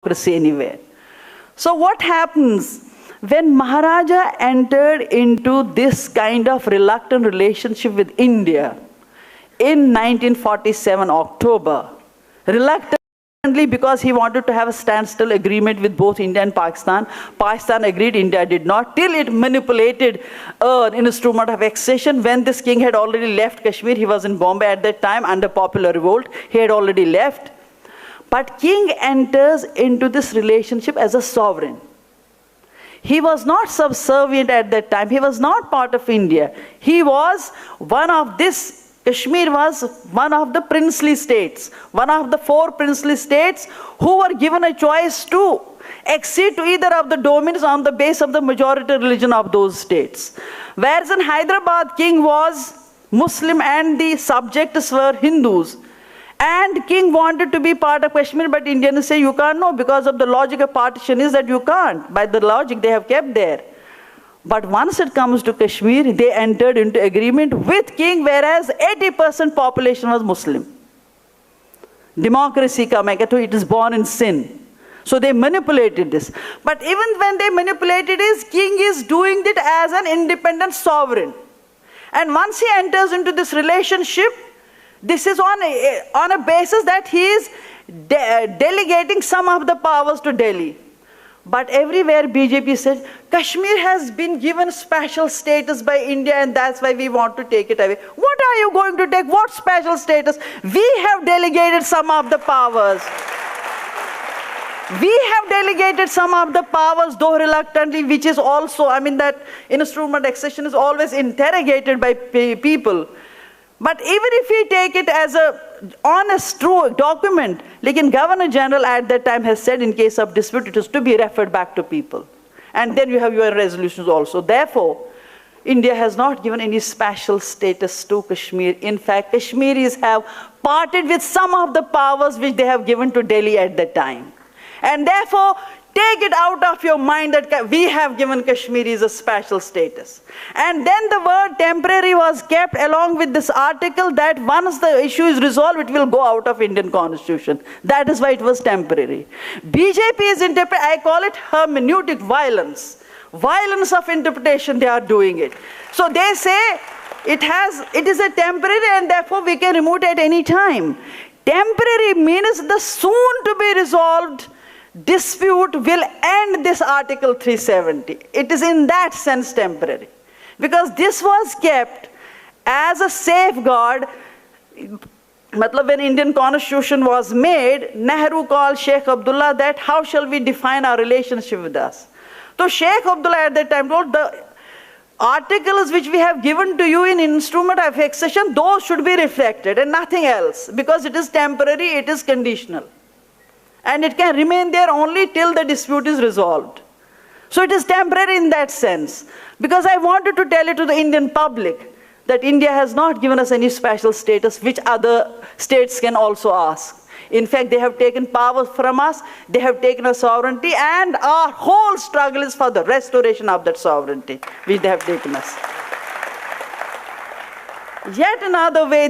democracy anywhere. So what happens when Maharaja entered into this kind of reluctant relationship with India in 1947 October, reluctantly because he wanted to have a standstill agreement with both India and Pakistan. Pakistan agreed, India did not, till it manipulated an instrument of accession. When this king had already left Kashmir, he was in Bombay at that time under popular revolt, he had already left. But king enters into this relationship as a sovereign. He was not subservient at that time. He was not part of India. He was one of this, Kashmir was one of the princely states, one of the 4 princely states who were given a choice to accede to either of the domains on the base of the majority religion of those states. Whereas in Hyderabad, king was Muslim and the subjects were Hindus. And king wanted to be part of Kashmir, but Indians say you can't, no, because of the logic of partition is that you can't. By the logic they have kept there. But once it comes to Kashmir, they entered into agreement with king, whereas 80% population was Muslim. Democracy ka main kehta hu, it is born in sin. So they manipulated this. But even when they manipulated this, king is doing it as an independent sovereign. And once he enters into this relationship, this is on a basis that he is delegating some of the powers to Delhi. But everywhere BJP said, Kashmir has been given special status by India and that's why we want to take it away. What are you going to take? What special status? We have delegated some of the powers. We have delegated some of the powers, though reluctantly, which is also, I mean, that instrument accession is always interrogated by people. But even if we take it as a honest, true document, like Governor General at that time has said in case of dispute, it is to be referred back to people. And then you have your resolutions also. Therefore, India has not given any special status to Kashmir. In fact, Kashmiris have parted with some of the powers which they have given to Delhi at that time. And therefore, take it out of your mind that we have given Kashmiris a special status. And then the word temporary was kept along with this article that once the issue is resolved, it will go out of Indian constitution. That is why it was temporary. BJP is interpreting, I call it hermeneutic violence. Violence of interpretation, they are doing it. So they say it is a temporary and therefore we can remove it at any time. Temporary means the soon to be resolved dispute will end this Article 370. It is in that sense temporary. Because this was kept as a safeguard. When Indian Constitution was made, Nehru called Sheikh Abdullah that how shall we define our relationship with us? So Sheikh Abdullah at that time told the articles which we have given to you in instrument of accession, those should be reflected and nothing else. Because it is temporary, it is conditional. And it can remain there only till the dispute is resolved. So it is temporary in that sense. Because I wanted to tell it to the Indian public that India has not given us any special status which other states can also ask. In fact, they have taken powers from us, they have taken our sovereignty, and our whole struggle is for the restoration of that sovereignty which they have taken us. Yet another way